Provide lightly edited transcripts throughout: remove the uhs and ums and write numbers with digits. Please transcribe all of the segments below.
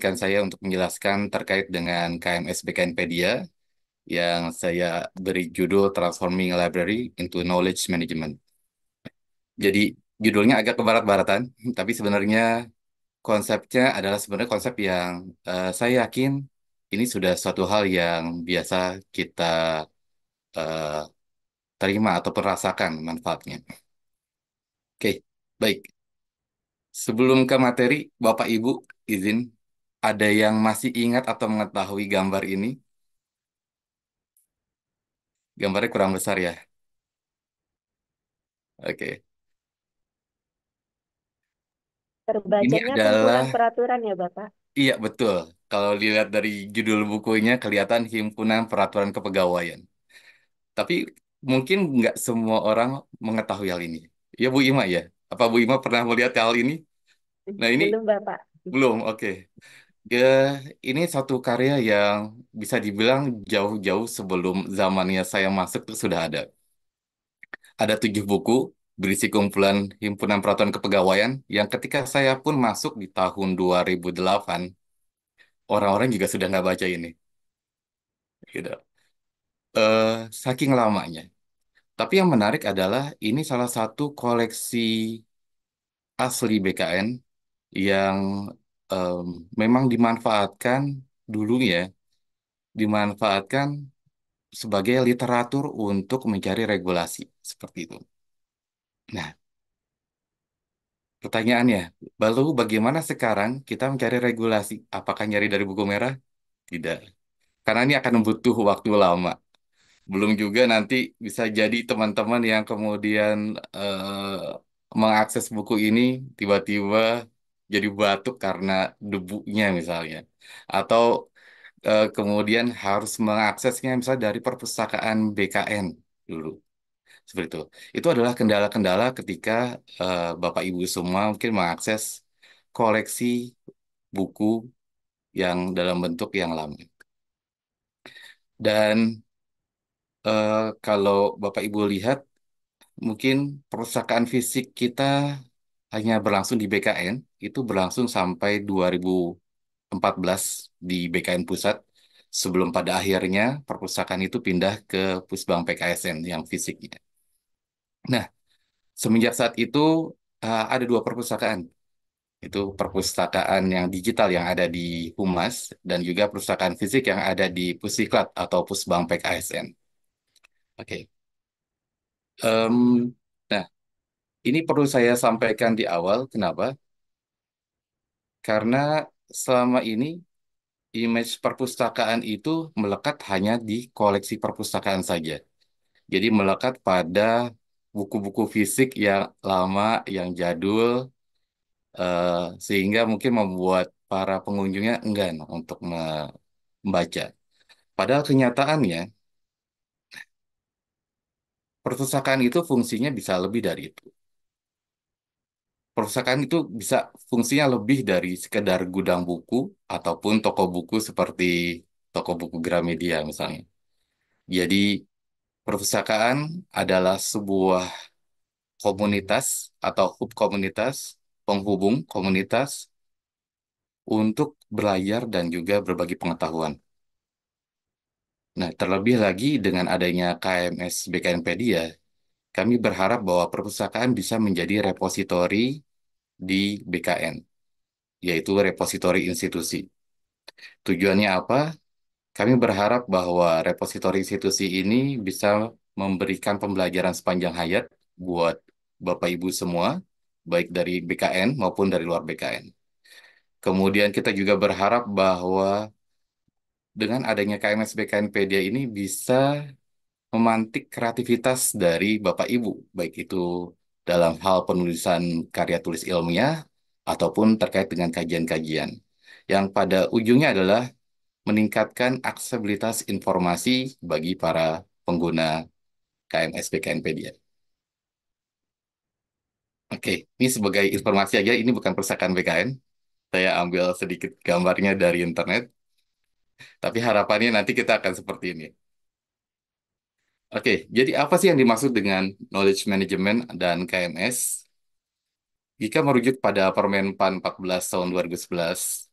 izinkan saya untuk menjelaskan terkait dengan KMS BKNpedia yang saya beri judul Transforming Library into Knowledge Management. Jadi judulnya agak ke barat-baratan, tapi sebenarnya konsepnya adalah sebenarnya konsep yang saya yakin ini sudah suatu hal yang biasa kita eh, terima atau rasakan manfaatnya. Oke, baik. Sebelum ke materi, Bapak Ibu izin, ada yang masih ingat atau mengetahui gambar ini? Gambarnya kurang besar ya. Oke. Ini Terbacanya kumpulan adalah, peraturan ya, Bapak? iya betul. Kalau dilihat dari judul bukunya, kelihatan Himpunan Peraturan Kepegawaian. Tapi mungkin nggak semua orang mengetahui hal ini. Ya Bu Ima ya? Apa Bu Ima pernah melihat hal ini? Nah ini Belum, Bapak. belum, oke. Ya, ini satu karya yang bisa dibilang jauh-jauh sebelum zamannya saya masuk tuh sudah ada. Ada 7 buku berisi kumpulan Himpunan Peraturan Kepegawaian yang ketika saya pun masuk di tahun 2008, orang-orang juga sudah nggak baca ini. Gitu. Saking lamanya. Tapi yang menarik adalah ini salah satu koleksi asli BKN yang em, memang dimanfaatkan dulu ya, dimanfaatkan sebagai literatur untuk mencari regulasi seperti itu. Nah, pertanyaannya, lalu bagaimana sekarang kita mencari regulasi? Apakah nyari dari buku merah? Tidak. Karena ini akan butuh waktu lama. Belum juga nanti bisa jadi teman-teman yang kemudian mengakses buku ini tiba-tiba jadi batuk karena debunya misalnya. Atau kemudian harus mengaksesnya misalnya dari perpustakaan BKN dulu. Seperti itu. Itu adalah kendala-kendala ketika Bapak Ibu semua mungkin mengakses koleksi buku dalam bentuk yang lama. Dan kalau Bapak Ibu lihat, mungkin perpustakaan fisik kita hanya berlangsung di BKN, itu berlangsung sampai 2014 di BKN Pusat, sebelum pada akhirnya perpustakaan itu pindah ke Pusbang PKSN yang fisiknya. Nah, semenjak saat itu ada 2 perpustakaan. Itu perpustakaan yang digital yang ada di Humas dan juga perpustakaan fisik yang ada di Pusiklat atau Pusbang PKSN. Oke. Em, nah, ini perlu saya sampaikan di awal. Kenapa? Karena selama ini image perpustakaan itu melekat hanya di koleksi perpustakaan saja. Jadi melekat pada buku-buku fisik yang lama, yang jadul, eh, sehingga mungkin membuat para pengunjungnya enggan untuk membaca. Padahal kenyataannya, perpustakaan itu fungsinya bisa lebih dari itu. Perpustakaan itu bisa fungsinya lebih dari sekedar gudang buku ataupun toko buku seperti toko buku Gramedia misalnya. Jadi perpustakaan adalah sebuah komunitas atau hub komunitas, penghubung komunitas untuk berlayar dan juga berbagi pengetahuan. Nah, terlebih lagi dengan adanya KMS BKNpedia, kami berharap bahwa perpustakaan bisa menjadi repositori di BKN, yaitu repositori institusi. Tujuannya apa? Kami berharap bahwa repositori institusi ini bisa memberikan pembelajaran sepanjang hayat buat Bapak Ibu semua, baik dari BKN maupun dari luar BKN. Kemudian kita juga berharap bahwa dengan adanya KMS BKNpedia ini bisa memantik kreativitas dari Bapak Ibu, baik itu dalam hal penulisan karya tulis ilmiah ataupun terkait dengan kajian-kajian. Yang pada ujungnya adalah meningkatkan aksesibilitas informasi bagi para pengguna KMS BKNpedia. Oke, ini sebagai informasi aja, ini bukan perpustakaan BKN. Saya ambil sedikit gambarnya dari internet, tapi harapannya nanti kita akan seperti ini. Oke, jadi apa sih yang dimaksud dengan knowledge management dan KMS? Jika merujuk pada Permen PAN 14 tahun 2011,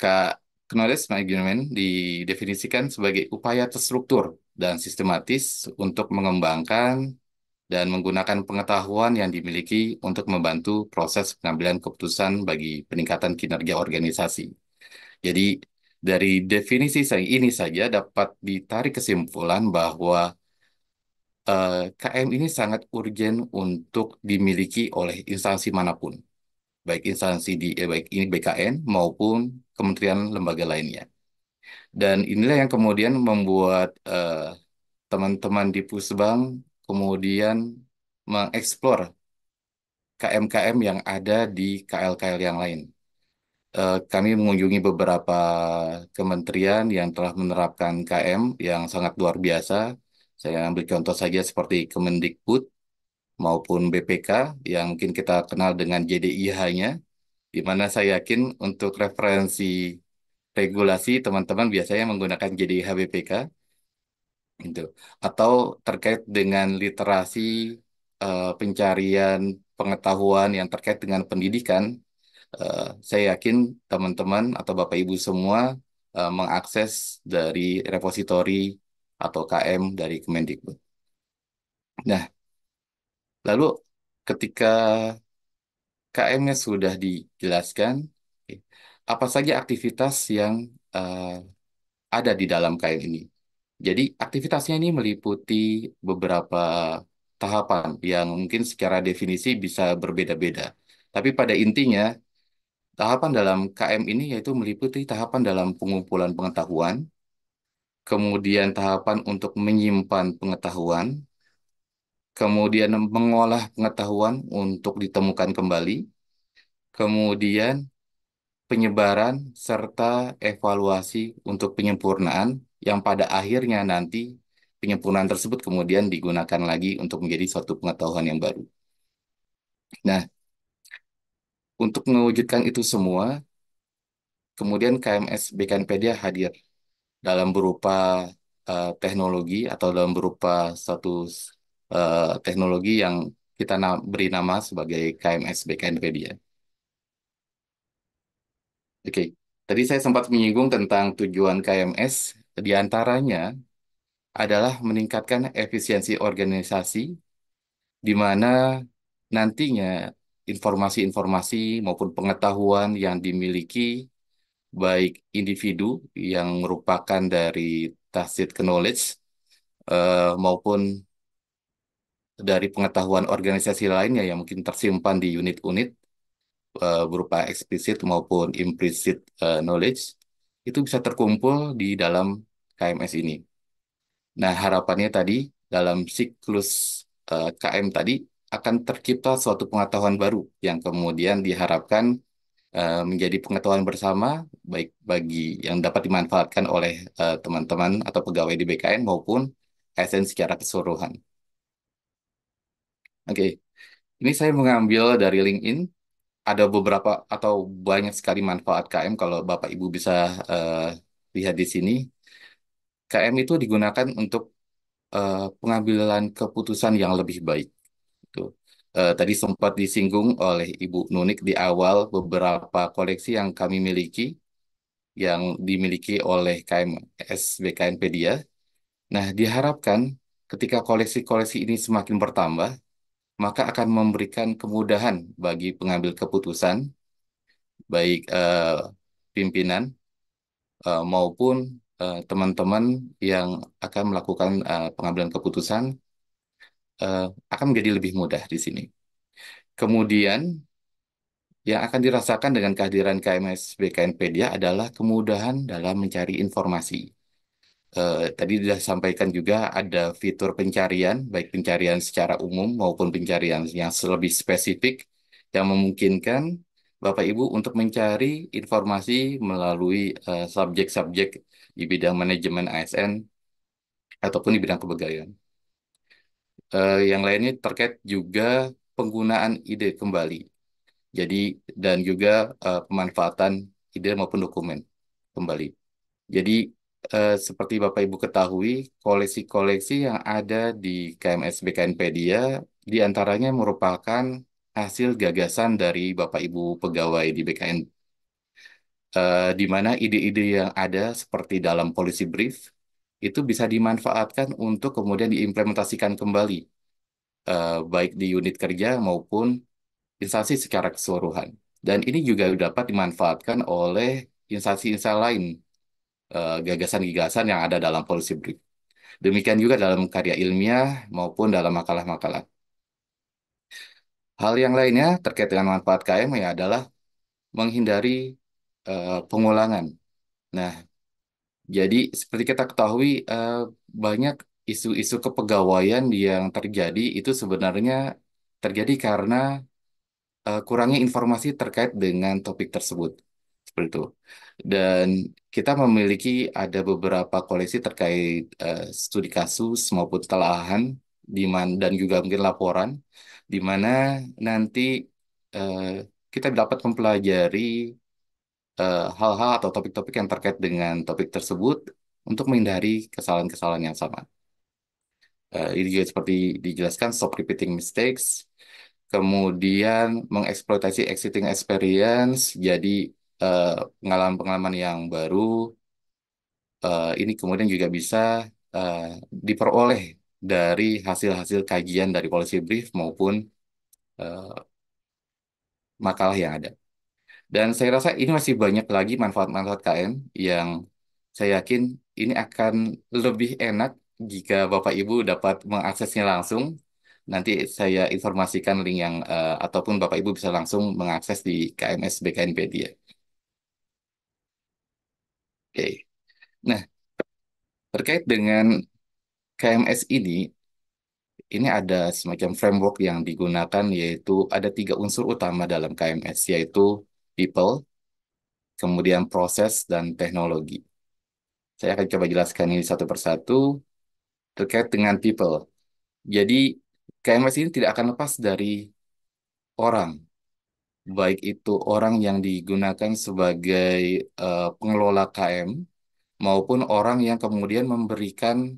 Kak, knowledge management didefinisikan sebagai upaya terstruktur dan sistematis untuk mengembangkan dan menggunakan pengetahuan yang dimiliki untuk membantu proses pengambilan keputusan bagi peningkatan kinerja organisasi. Jadi, dari definisi saya ini saja dapat ditarik kesimpulan bahwa KM ini sangat urgen untuk dimiliki oleh instansi manapun, baik instansi baik ini BKN maupun kementerian lembaga lainnya. Dan inilah yang kemudian membuat teman-teman di Pusbang kemudian mengeksplor KM-KM yang ada di KL-KL yang lain. Kami mengunjungi beberapa kementerian yang telah menerapkan KM yang sangat luar biasa. Saya ambil contoh saja seperti Kemendikbud maupun BPK yang mungkin kita kenal dengan JDIH-nya, di mana saya yakin untuk referensi regulasi teman-teman biasanya menggunakan JDIH BPK gitu. Atau terkait dengan literasi pencarian pengetahuan yang terkait dengan pendidikan, saya yakin teman-teman atau Bapak Ibu semua mengakses dari repositori atau KM dari Kemendikbud. Nah, lalu ketika KM-nya sudah dijelaskan, oke, apa saja aktivitas yang eh, ada di dalam KM ini? Jadi aktivitasnya ini meliputi beberapa tahapan yang mungkin secara definisi bisa berbeda-beda. Tapi pada intinya, tahapan dalam KM ini yaitu meliputi tahapan dalam pengumpulan pengetahuan, kemudian tahapan untuk menyimpan pengetahuan, kemudian mengolah pengetahuan untuk ditemukan kembali, kemudian penyebaran serta evaluasi untuk penyempurnaan yang pada akhirnya nanti penyempurnaan tersebut kemudian digunakan lagi untuk menjadi suatu pengetahuan yang baru. Nah, untuk mewujudkan itu semua, kemudian KMS BKNpedia hadir dalam berupa teknologi atau dalam berupa satu teknologi yang kita beri nama sebagai KMS BKNpedia. Oke, tadi saya sempat menyinggung tentang tujuan KMS, di antaranya adalah meningkatkan efisiensi organisasi, di mana nantinya informasi-informasi maupun pengetahuan yang dimiliki baik individu yang merupakan dari tacit knowledge maupun dari pengetahuan organisasi lainnya yang mungkin tersimpan di unit-unit berupa eksplisit maupun implicit knowledge itu bisa terkumpul di dalam KMS ini. Nah, harapannya tadi dalam siklus KM tadi akan tercipta suatu pengetahuan baru yang kemudian diharapkan menjadi pengetahuan bersama baik bagi yang dapat dimanfaatkan oleh teman-teman atau pegawai di BKN maupun ASN secara keseluruhan. Oke, ini saya mengambil dari LinkedIn. Ada beberapa atau banyak sekali manfaat KM kalau Bapak Ibu bisa eh, lihat di sini. KM itu digunakan untuk pengambilan keputusan yang lebih baik. Tuh. Tadi sempat disinggung oleh Ibu Nunik di awal beberapa koleksi yang kami miliki, yang dimiliki oleh KMS BKNpedia. Nah, diharapkan ketika koleksi-koleksi ini semakin bertambah, maka akan memberikan kemudahan bagi pengambil keputusan, baik pimpinan maupun teman-teman yang akan melakukan pengambilan keputusan eh, akan menjadi lebih mudah di sini. Kemudian, yang akan dirasakan dengan kehadiran KMS BKNpedia adalah kemudahan dalam mencari informasi. Tadi sudah sampaikan juga ada fitur pencarian, baik pencarian secara umum maupun pencarian yang lebih spesifik, yang memungkinkan Bapak Ibu untuk mencari informasi melalui subjek-subjek di bidang manajemen ASN ataupun di bidang kepegawaian. Yang lainnya terkait juga penggunaan ide kembali. Jadi dan juga pemanfaatan ide maupun dokumen kembali. Jadi seperti Bapak Ibu ketahui, koleksi-koleksi yang ada di KMS BKNpedia diantaranya merupakan hasil gagasan dari Bapak Ibu pegawai di BKN. di mana ide-ide yang ada seperti dalam policy brief itu bisa dimanfaatkan untuk kemudian diimplementasikan kembali, baik di unit kerja maupun instansi secara keseluruhan. Dan ini juga dapat dimanfaatkan oleh instansi-instansi lain, gagasan-gagasan yang ada dalam policy brief. Demikian juga dalam karya ilmiah maupun dalam makalah-makalah. Hal yang lainnya terkait dengan manfaat KM ya adalah menghindari pengulangan. Nah, jadi seperti kita ketahui, banyak isu-isu kepegawaian yang terjadi itu sebenarnya terjadi karena kurangnya informasi terkait dengan topik tersebut. Seperti itu. Dan kita memiliki ada beberapa koleksi terkait studi kasus maupun telaahan dan juga mungkin laporan di mana nanti eh, kita dapat mempelajari hal-hal atau topik-topik yang terkait dengan topik tersebut untuk menghindari kesalahan-kesalahan yang sama. Ini juga seperti dijelaskan, stop repeating mistakes, kemudian mengeksploitasi existing experience, jadi eh, pengalaman-pengalaman yang baru, ini kemudian juga bisa eh, diperoleh dari hasil-hasil kajian dari policy brief maupun eh, makalah yang ada. Dan saya rasa ini masih banyak lagi manfaat-manfaat KM yang saya yakin ini akan lebih enak jika Bapak Ibu dapat mengaksesnya langsung. Nanti saya informasikan link yang ataupun Bapak Ibu bisa langsung mengakses di KMS BKNpedia. Oke. Nah, terkait dengan KMS ini ada semacam framework yang digunakan yaitu ada tiga unsur utama dalam KMS yaitu people, kemudian proses, dan teknologi. Saya akan coba jelaskan ini satu persatu terkait dengan people. Jadi KMS ini tidak akan lepas dari orang, baik itu orang yang digunakan sebagai pengelola KM maupun orang yang kemudian memberikan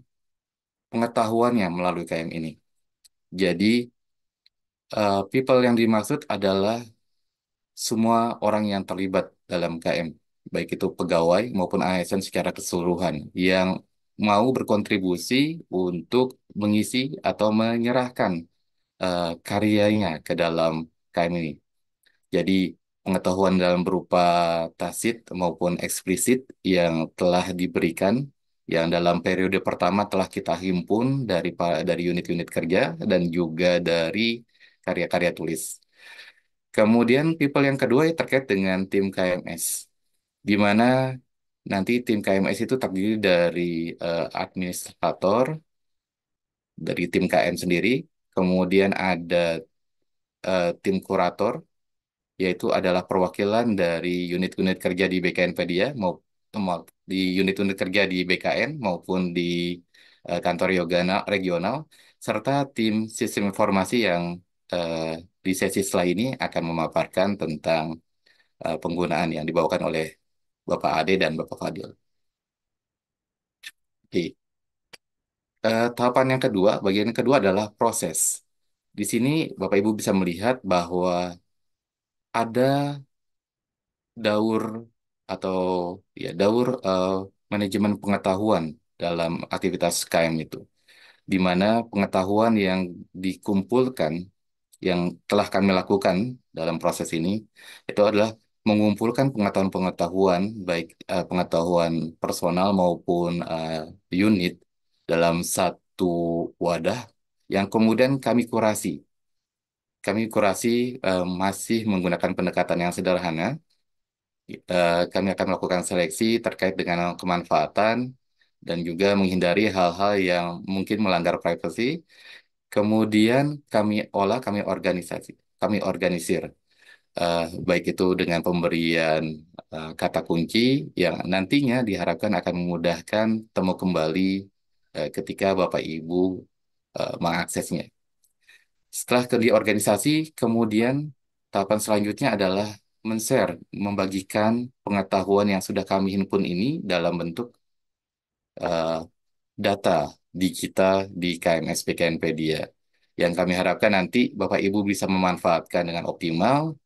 pengetahuannya melalui KM ini. Jadi people yang dimaksud adalah semua orang yang terlibat dalam KM, baik itu pegawai maupun ASN secara keseluruhan yang mau berkontribusi untuk mengisi atau menyerahkan karyanya ke dalam KM ini. Jadi pengetahuan dalam berupa tasit maupun eksplisit yang telah diberikan, yang dalam periode pertama telah kita himpun dari unit-unit kerja dan juga dari karya-karya tulis. Kemudian people yang kedua ya terkait dengan tim KMS, di mana nanti tim KMS itu terdiri dari administrator, dari tim KM sendiri, kemudian ada tim kurator, yaitu adalah perwakilan dari unit-unit kerja di BKNpedia, di unit-unit kerja di BKN maupun di kantor regional, serta tim sistem informasi yang eh, di sesi setelah ini akan memaparkan tentang penggunaan yang dibawakan oleh Bapak Ade dan Bapak Fadil. Oke. Tahapan yang kedua, bagian yang kedua adalah proses. Di sini Bapak Ibu bisa melihat bahwa ada daur atau daur manajemen pengetahuan dalam aktivitas KM itu, di mana pengetahuan yang dikumpulkan yang telah kami lakukan dalam proses ini itu adalah mengumpulkan pengetahuan-pengetahuan baik pengetahuan personal maupun unit dalam satu wadah yang kemudian kami kurasi. Kami kurasi masih menggunakan pendekatan yang sederhana. Kami akan melakukan seleksi terkait dengan kemanfaatan dan juga menghindari hal-hal yang mungkin melanggar privasi. Kemudian kami organisir, baik itu dengan pemberian kata kunci yang nantinya diharapkan akan memudahkan temu kembali ketika Bapak Ibu mengaksesnya. Setelah di organisasi, kemudian tahapan selanjutnya adalah men-share, membagikan pengetahuan yang sudah kami himpun ini dalam bentuk eh, data di kita di KMS PKNpedia. Yang kami harapkan nanti Bapak Ibu bisa memanfaatkan dengan optimal,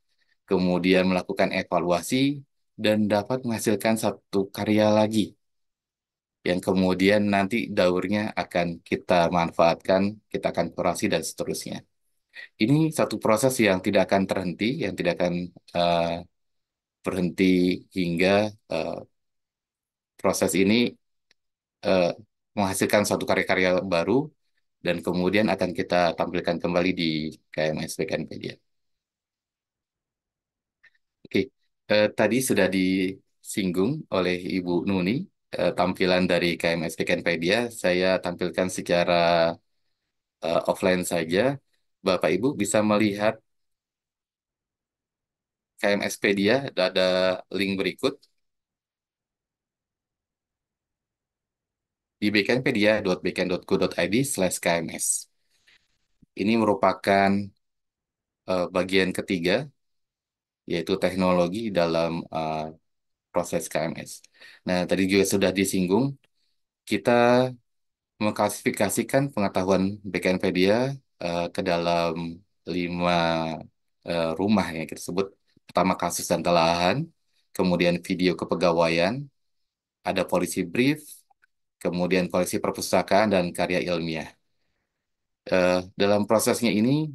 kemudian melakukan evaluasi dan dapat menghasilkan satu karya lagi yang kemudian nanti daurnya akan kita manfaatkan, kita akan kurasi dan seterusnya. Ini satu proses yang tidak akan terhenti, yang tidak akan eh, berhenti hingga eh, proses ini eh, menghasilkan satu karya-karya baru dan kemudian akan kita tampilkan kembali di KMS Wikipedia. Oke, tadi sudah disinggung oleh Ibu Nuni tampilan dari KMS Wikipedia. Saya tampilkan secara offline saja. Bapak Ibu bisa melihat KMSpedia, ada link berikut di bknpedia.bkn.go.id/kms. Ini merupakan bagian ketiga, yaitu teknologi dalam proses KMS. Nah, tadi juga sudah disinggung, kita mengklasifikasikan pengetahuan BKNpedia ke dalam 5 rumah yang kita sebut. Pertama kasus dan telahan, kemudian video kepegawaian, ada polisi brief, kemudian koleksi perpustakaan dan karya ilmiah. Dalam prosesnya ini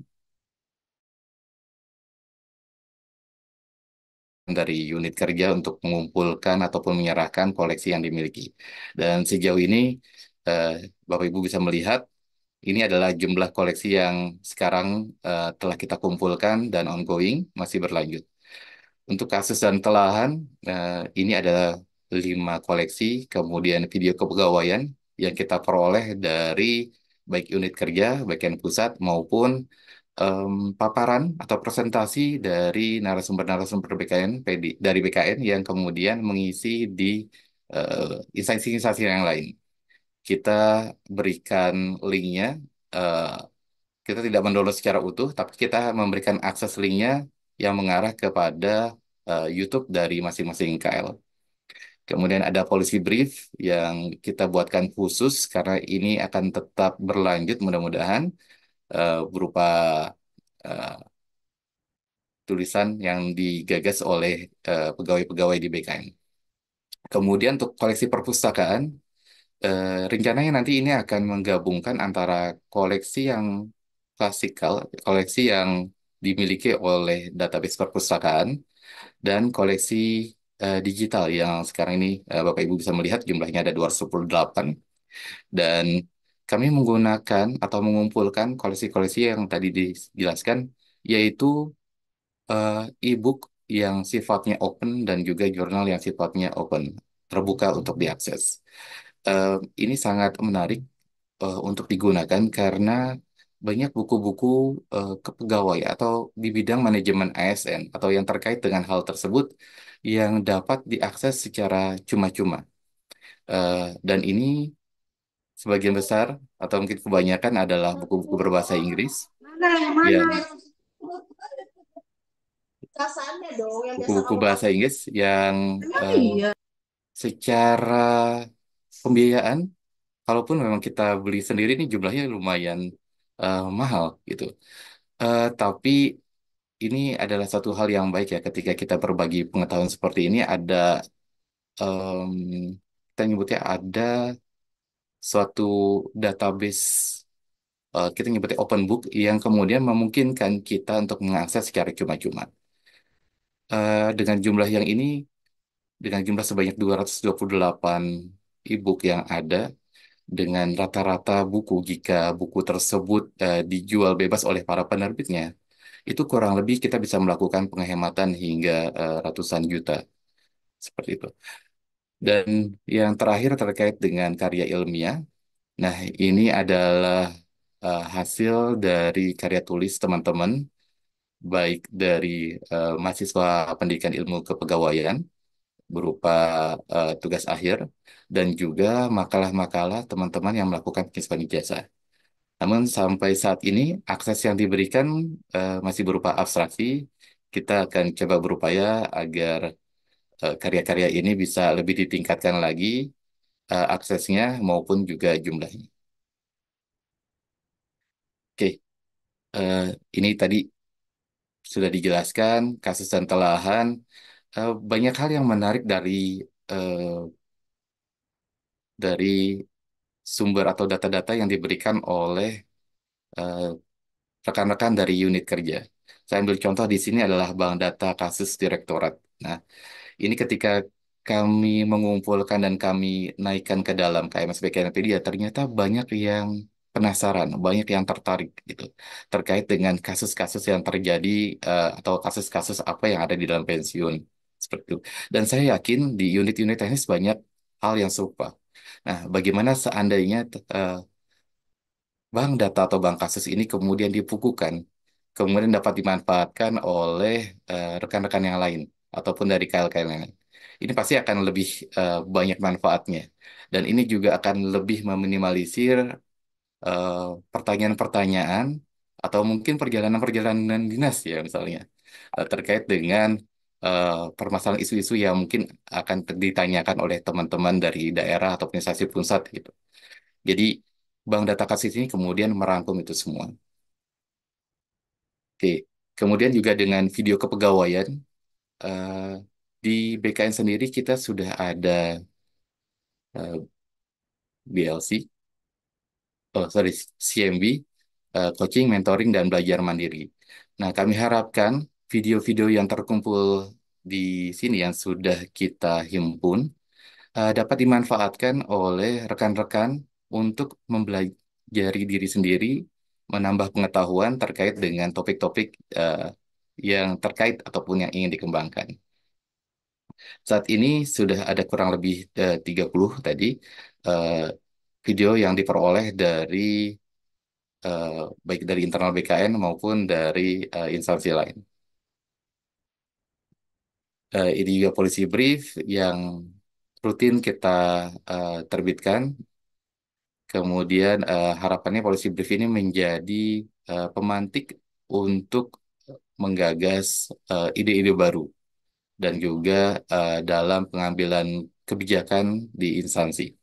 dari unit kerja untuk mengumpulkan ataupun menyerahkan koleksi yang dimiliki. Dan sejauh ini eh, Bapak Ibu bisa melihat ini adalah jumlah koleksi yang sekarang telah kita kumpulkan dan ongoing masih berlanjut. Untuk kasus dan telahan, ini adalah 5 koleksi, kemudian video kepegawaian yang kita peroleh dari baik unit kerja, bagian pusat maupun paparan atau presentasi dari narasumber-narasumber BKN, dari BKN yang kemudian mengisi di instansi-instansi yang lain. Kita berikan linknya, eh, kita tidak mendownload secara utuh, tapi kita memberikan akses linknya yang mengarah kepada YouTube dari masing-masing KL. Kemudian ada policy brief yang kita buatkan khusus karena ini akan tetap berlanjut mudah-mudahan berupa eh, tulisan yang digagas oleh pegawai-pegawai di BKN. Kemudian untuk koleksi perpustakaan, rencananya nanti ini akan menggabungkan antara koleksi yang klasikal, koleksi yang dimiliki oleh database perpustakaan, dan koleksi digital yang sekarang ini Bapak Ibu bisa melihat jumlahnya ada 228, dan kami menggunakan atau mengumpulkan koleksi-koleksi yang tadi dijelaskan, yaitu eh, e-book yang sifatnya open dan juga jurnal yang sifatnya open, terbuka untuk diakses. Eh, ini sangat menarik untuk digunakan karena banyak buku-buku kepegawaian atau di bidang manajemen ASN atau yang terkait dengan hal tersebut yang dapat diakses secara cuma-cuma. Dan ini sebagian besar atau mungkin kebanyakan adalah buku-buku berbahasa Inggris Mana yang mana? yang Casannya dong, yang biasa buku-buku kamu bahasa pakai. Inggris yang Emang eh, iya. secara pembiayaan, kalaupun memang kita beli sendiri ini jumlahnya lumayan mahal gitu. Tapi ini adalah satu hal yang baik ya ketika kita berbagi pengetahuan seperti ini ada em, kita nyebutnya ada suatu database, kita nyebutnya open book yang kemudian memungkinkan kita untuk mengakses secara cuma-cuma. Dengan jumlah yang ini, dengan jumlah sebanyak 228 e-book yang ada, dengan rata-rata buku jika buku tersebut dijual bebas oleh para penerbitnya, itu kurang lebih kita bisa melakukan penghematan hingga ratusan juta seperti itu. Dan yang terakhir terkait dengan karya ilmiah, nah ini adalah hasil dari karya tulis teman-teman, baik dari mahasiswa pendidikan ilmu kepegawaian berupa tugas akhir dan juga makalah-makalah teman-teman yang melakukan pengisian ijazah. Namun sampai saat ini akses yang diberikan masih berupa abstraksi. Kita akan coba berupaya agar karya-karya ini bisa lebih ditingkatkan lagi aksesnya maupun juga jumlahnya. Oke, eh, ini tadi sudah dijelaskan kasus dan telahan. banyak hal yang menarik eh, dari sumber atau data-data yang diberikan oleh eh, rekan-rekan dari unit kerja. Saya ambil contoh di sini adalah Bank Data Kasus Direktorat. Nah, ini ketika kami mengumpulkan dan kami naikkan ke dalam KMS Wikipedia, ternyata banyak yang penasaran, banyak yang tertarik gitu terkait dengan kasus-kasus yang terjadi atau kasus-kasus apa yang ada di dalam pensiun seperti itu. Dan saya yakin di unit-unit teknis banyak hal yang serupa. Nah, bagaimana seandainya bank data atau bank kasus ini kemudian dibukukan, kemudian dapat dimanfaatkan oleh rekan-rekan yang lain ataupun dari KL-KL yang lain. Ini pasti akan lebih banyak manfaatnya. Dan ini juga akan lebih meminimalisir eh, pertanyaan-pertanyaan atau mungkin perjalanan-perjalanan dinas ya misalnya terkait dengan permasalahan isu-isu yang mungkin akan ditanyakan oleh teman-teman dari daerah atau instansi pusat gitu. Jadi bank data kasus ini kemudian merangkum itu semua. Oke. Kemudian juga dengan video kepegawaian eh, di BKN sendiri kita sudah ada BLC, oh sorry CMB, coaching, mentoring dan belajar mandiri. Nah, kami harapkan video-video yang terkumpul di sini yang sudah kita himpun dapat dimanfaatkan oleh rekan-rekan untuk mempelajari diri sendiri, menambah pengetahuan terkait dengan topik-topik yang terkait ataupun yang ingin dikembangkan. Saat ini sudah ada kurang lebih 30 tadi eh, video yang diperoleh dari eh, baik dari internal BKN maupun dari instansi lain. Ini juga polisi brief yang rutin kita terbitkan. Kemudian harapannya polisi brief ini menjadi pemantik untuk menggagas ide-ide baru dan juga dalam pengambilan kebijakan di instansi.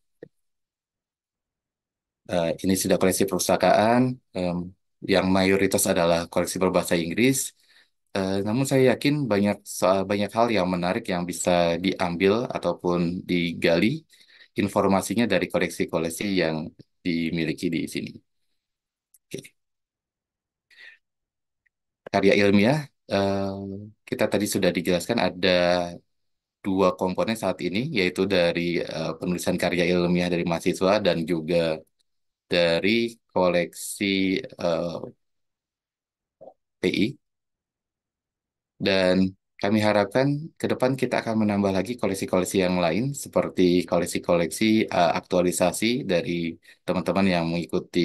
Ini sudah koleksi perpustakaan yang mayoritas adalah koleksi berbahasa Inggris. Namun saya yakin banyak hal yang menarik yang bisa diambil ataupun digali informasinya dari koleksi-koleksi yang dimiliki di sini. Oke. Karya ilmiah, eh, kita tadi sudah dijelaskan ada dua komponen saat ini, yaitu dari penulisan karya ilmiah dari mahasiswa dan juga dari koleksi eh, PI. Dan kami harapkan ke depan kita akan menambah lagi koleksi-koleksi yang lain, seperti koleksi-koleksi aktualisasi dari teman-teman yang mengikuti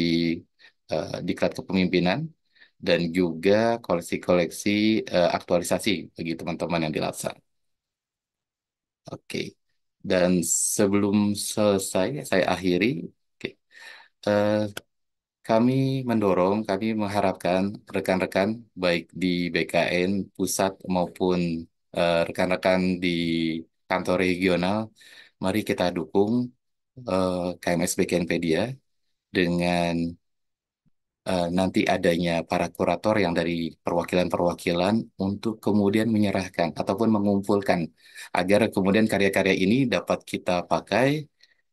diklat kepemimpinan, dan juga koleksi-koleksi aktualisasi bagi teman-teman yang di Latsar. Oke. Dan sebelum selesai, saya akhiri. Oke. Eh, kami mengharapkan rekan-rekan baik di BKN pusat maupun rekan-rekan di kantor regional, mari kita dukung KMS BKNpedia dengan nanti adanya para kurator yang dari perwakilan-perwakilan untuk kemudian menyerahkan ataupun mengumpulkan agar kemudian karya-karya ini dapat kita pakai,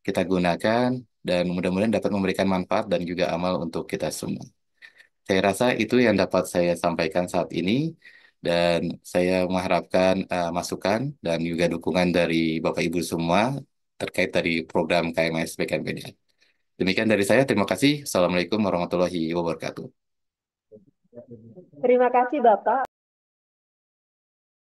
kita gunakan, dan mudah-mudahan dapat memberikan manfaat dan juga amal untuk kita semua. Saya rasa itu yang dapat saya sampaikan saat ini, dan saya mengharapkan masukan dan juga dukungan dari Bapak Ibu semua terkait dari program KMS BKNPD. Demikian dari saya, terima kasih. Assalamualaikum warahmatullahi wabarakatuh. Terima kasih Bapak.